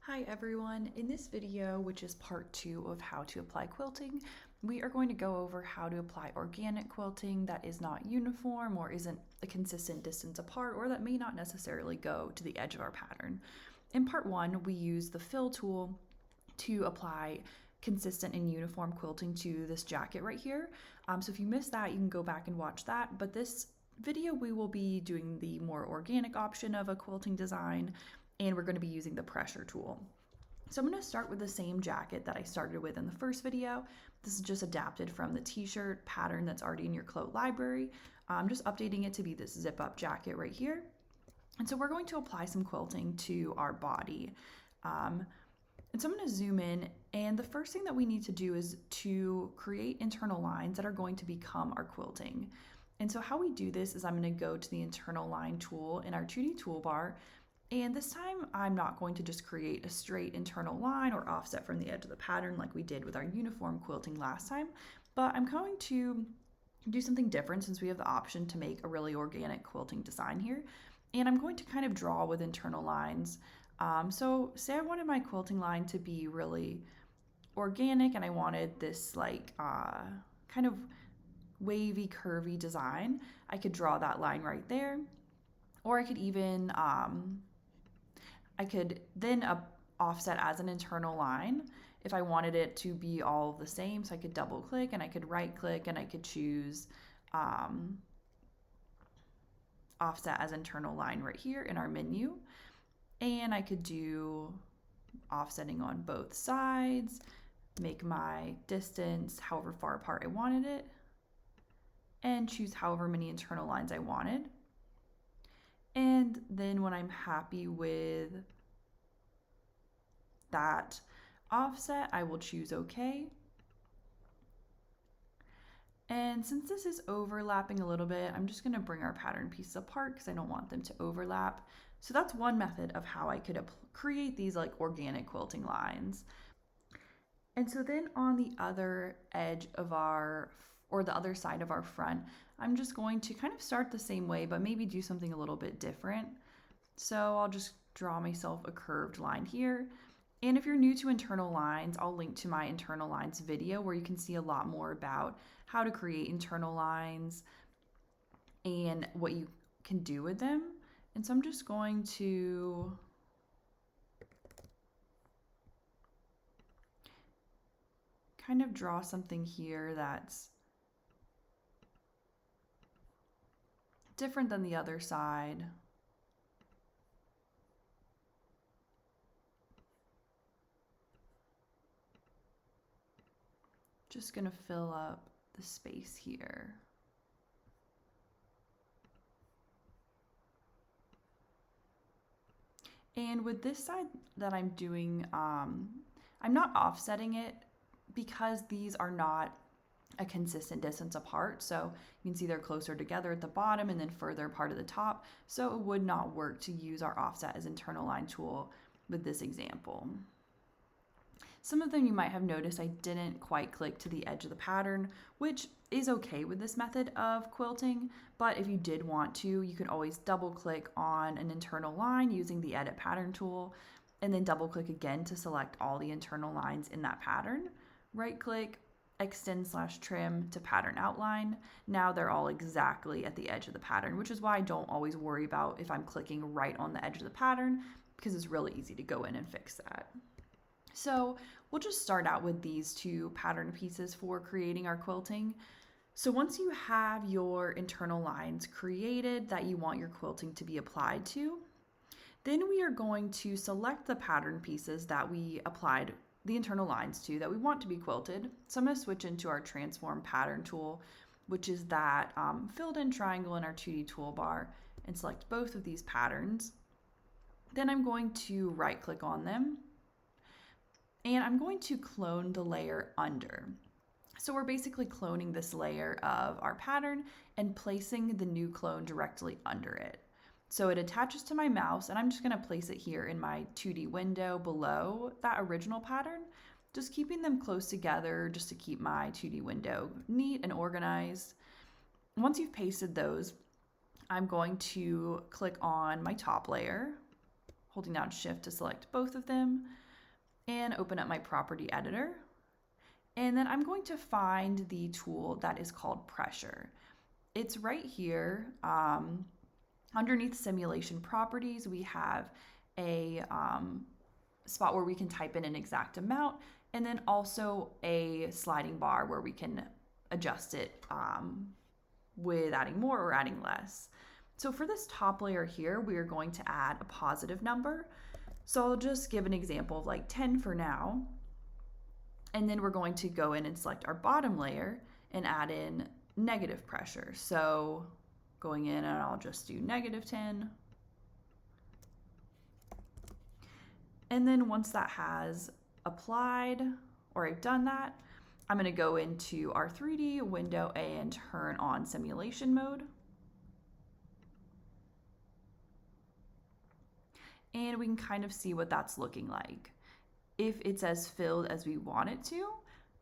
Hi everyone, in this video, which is part 2 of how to apply quilting, we are going to go over how to apply organic quilting that is not uniform or isn't a consistent distance apart or that may not necessarily go to the edge of our pattern. In part 1, we use the fill tool to apply consistent and uniform quilting to this jacket right here. So if you missed that, you can go back and watch that, but this video we will be doing the more organic option of a quilting design, and we're going to be using the pressure tool. So I'm going to start with the same jacket that I started with in the first video. This is just adapted from the t-shirt pattern that's already in your CLO library. I'm just updating it to be this zip up jacket right here. And so we're going to apply some quilting to our body. And so I'm going to zoom in, and the first thing that we need to do is to create internal lines that are going to become our quilting. And so how we do this is I'm going to go to the internal line tool in our 2D toolbar, and this time I'm not going to just create a straight internal line or offset from the edge of the pattern like we did with our uniform quilting last time, but I'm going to do something different since we have the option to make a really organic quilting design here. And I'm going to kind of draw with internal lines. So say I wanted my quilting line to be really organic and I wanted this like kind of wavy, curvy design. I could draw that line right there, or I could even I could then offset as an internal line if I wanted it to be all the same. So I could double click and I could right click and I could choose offset as internal line right here in our menu. And I could do offsetting on both sides, make my distance however far apart I wanted it, and choose however many internal lines I wanted. And then when I'm happy with that offset, I will choose OK. And since this is overlapping a little bit, I'm just going to bring our pattern pieces apart because I don't want them to overlap. So that's one method of how I could create these like organic quilting lines. And so then on the other edge of or the other side of our front, I'm just going to kind of start the same way, but maybe do something a little bit different. So I'll just draw myself a curved line here. And if you're new to internal lines, I'll link to my internal lines video where you can see a lot more about how to create internal lines and what you can do with them. And so I'm just going to kind of draw something here that's different than the other side. Just going to fill up the space here. And with this side that I'm doing, I'm not offsetting it because these are not a consistent distance apart. So you can see they're closer together at the bottom and then further apart at the top. So it would not work to use our offset as internal line tool with this example. Some of them you might have noticed I didn't quite click to the edge of the pattern, which is okay with this method of quilting, but if you did want to, you could always double click on an internal line using the edit pattern tool, and then double click again to select all the internal lines in that pattern. Right click, extend/trim to pattern outline. Now they're all exactly at the edge of the pattern, which is why I don't always worry about if I'm clicking right on the edge of the pattern, because it's really easy to go in and fix that. So we'll just start out with these two pattern pieces for creating our quilting. So once you have your internal lines created that you want your quilting to be applied to, then we are going to select the pattern pieces that we applied the internal lines to that we want to be quilted. So I'm going to switch into our transform pattern tool, which is that filled in triangle in our 2D toolbar, and select both of these patterns. Then I'm going to right click on them, and I'm going to clone the layer under. So we're basically cloning this layer of our pattern and placing the new clone directly under it. So it attaches to my mouse, and I'm just going to place it here in my 2D window below that original pattern, just keeping them close together just to keep my 2D window neat and organized. Once you've pasted those, I'm going to click on my top layer, holding down Shift to select both of them, and open up my property editor. And then I'm going to find the tool that is called pressure. It's right here. Underneath simulation properties, we have a spot where we can type in an exact amount, and then also a sliding bar where we can adjust it with adding more or adding less. So for this top layer here, we are going to add a positive number. So I'll just give an example of like 10 for now. And then we're going to go in and select our bottom layer and add in negative pressure. So going in, and I'll just do -10. And then once that has applied, or I've done that, I'm going to go into our 3D window and turn on simulation mode. And we can kind of see what that's looking like. If it's as filled as we want it to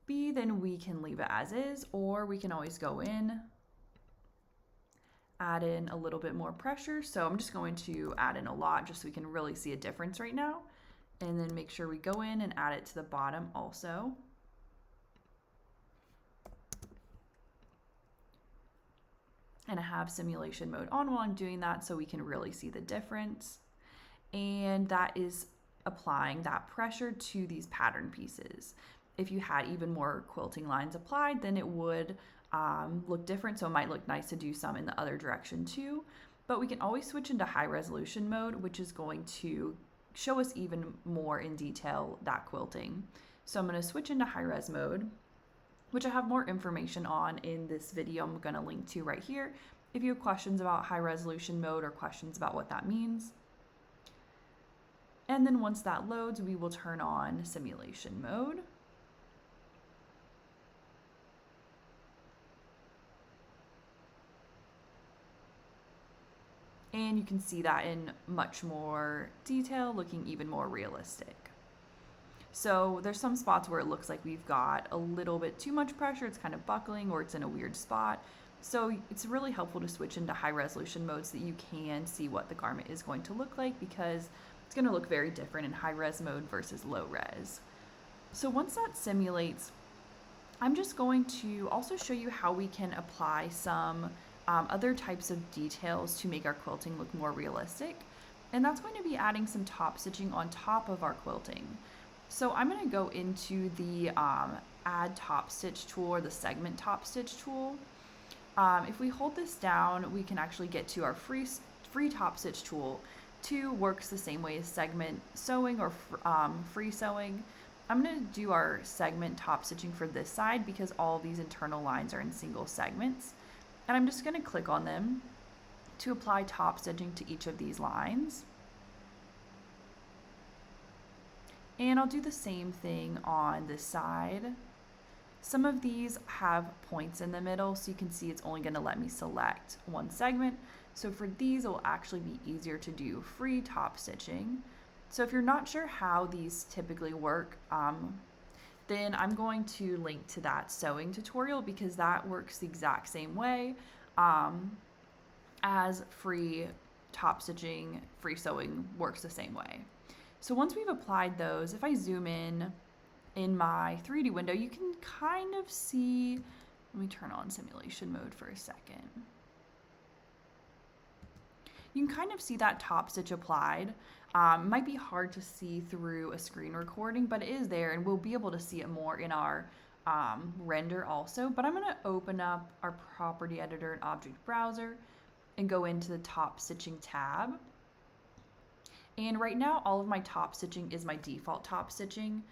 be, then we can leave it as is, or we can always go in, add in a little bit more pressure. So I'm just going to add in a lot just so we can really see a difference right now. And then make sure we go in and add it to the bottom also. And I have simulation mode on while I'm doing that so we can really see the difference. And that is applying that pressure to these pattern pieces. If you had even more quilting lines applied, then it would look different. So it might look nice to do some in the other direction too. But we can always switch into high resolution mode, which is going to show us even more in detail that quilting. So I'm going to switch into high res mode, which I have more information on in this video I'm going to link to right here if you have questions about high resolution mode or questions about what that means. And then once that loads, we will turn on simulation mode. And you can see that in much more detail, looking even more realistic. So there's some spots where it looks like we've got a little bit too much pressure, it's kind of buckling or it's in a weird spot. So it's really helpful to switch into high resolution mode so that you can see what the garment is going to look like, because it's going to look very different in high res mode versus low res. So once that simulates, I'm just going to also show you how we can apply some other types of details to make our quilting look more realistic. And that's going to be adding some top stitching on top of our quilting. So I'm going to go into the add top stitch tool, or the segment top stitch tool. If we hold this down, we can actually get to our free top stitch tool. 2 works the same way as segment sewing or free sewing. I'm going to do our segment top stitching for this side because all these internal lines are in single segments. And I'm just going to click on them to apply top stitching to each of these lines. And I'll do the same thing on this side. Some of these have points in the middle, so you can see it's only going to let me select one segment. So for these, it will actually be easier to do free top stitching. So if you're not sure how these typically work, then I'm going to link to that sewing tutorial, because that works the exact same way as free top stitching. Free sewing works the same way. So once we've applied those, if I zoom in my 3D window, you can kind of see, let me turn on simulation mode for a second. You can kind of see that top stitch applied. Might be hard to see through a screen recording, but it is there, and we'll be able to see it more in our render also. But I'm going to open up our property editor and object browser and go into the top stitching tab. And right now, all of my top stitching is my default top stitching,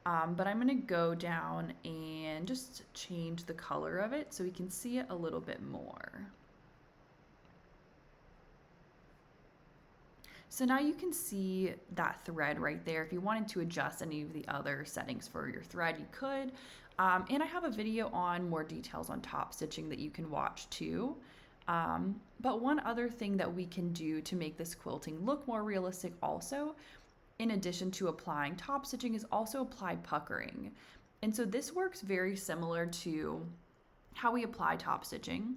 but I'm going to go down and just change the color of it so we can see it a little bit more. So now you can see that thread right there. If you wanted to adjust any of the other settings for your thread, you could. And I have a video on more details on top stitching that you can watch too. But one other thing that we can do to make this quilting look more realistic also, in addition to applying top stitching, is also apply puckering. And so this works very similar to how we apply top stitching.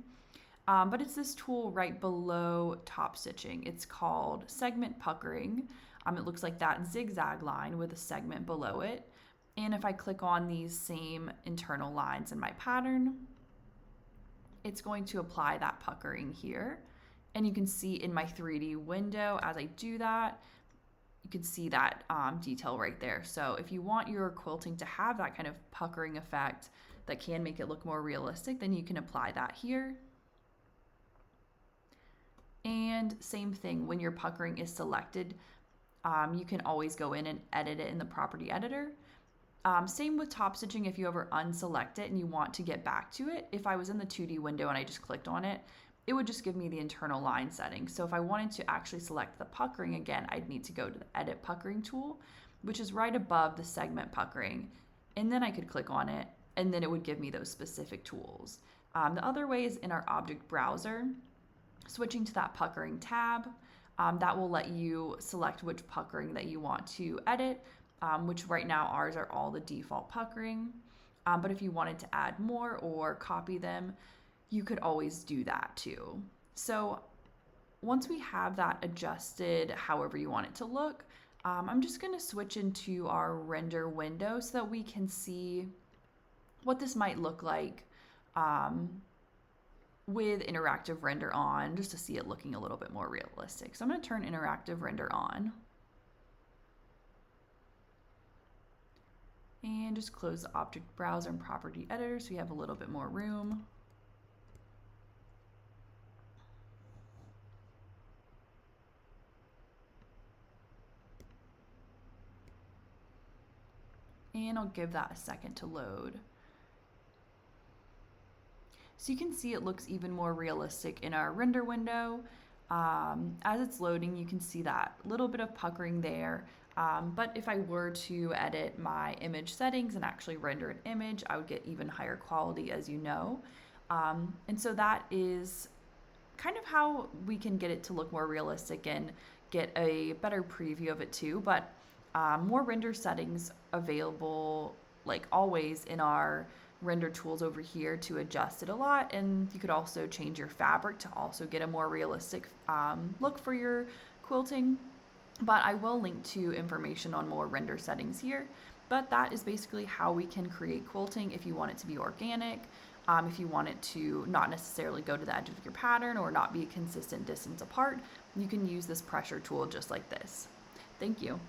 But it's this tool right below top stitching. It's called segment puckering. It looks like that zigzag line with a segment below it. And if I click on these same internal lines in my pattern, it's going to apply that puckering here. And you can see in my 3D window as I do that, you can see that detail right there. So if you want your quilting to have that kind of puckering effect that can make it look more realistic, then you can apply that here. And same thing, when your puckering is selected, you can always go in and edit it in the property editor. Same with top stitching. If you ever unselect it and you want to get back to it, if I was in the 2D window and I just clicked on it, it would just give me the internal line setting. So if I wanted to actually select the puckering again, I'd need to go to the edit puckering tool, which is right above the segment puckering. And then I could click on it and then it would give me those specific tools. The other way is in our object browser, switching to that puckering tab. That will let you select which puckering that you want to edit, which right now ours are all the default puckering. But if you wanted to add more or copy them, you could always do that too. So once we have that adjusted however you want it to look, I'm just going to switch into our render window so that we can see what this might look like with interactive render on, just to see it looking a little bit more realistic. So I'm going to turn interactive render on. And just close the object browser and property editor so you have a little bit more room. And I'll give that a second to load. So you can see it looks even more realistic in our render window. As it's loading, you can see that little bit of puckering there. But if I were to edit my image settings and actually render an image, I would get even higher quality, as you know. And so that is kind of how we can get it to look more realistic and get a better preview of it too. But more render settings available, like always, in our render tools over here to adjust it a lot. And you could also change your fabric to also get a more realistic look for your quilting. But I will link to information on more render settings here. But that is basically how we can create quilting if you want it to be organic, if you want it to not necessarily go to the edge of your pattern or not be a consistent distance apart. You can use this pressure tool just like this. Thank you.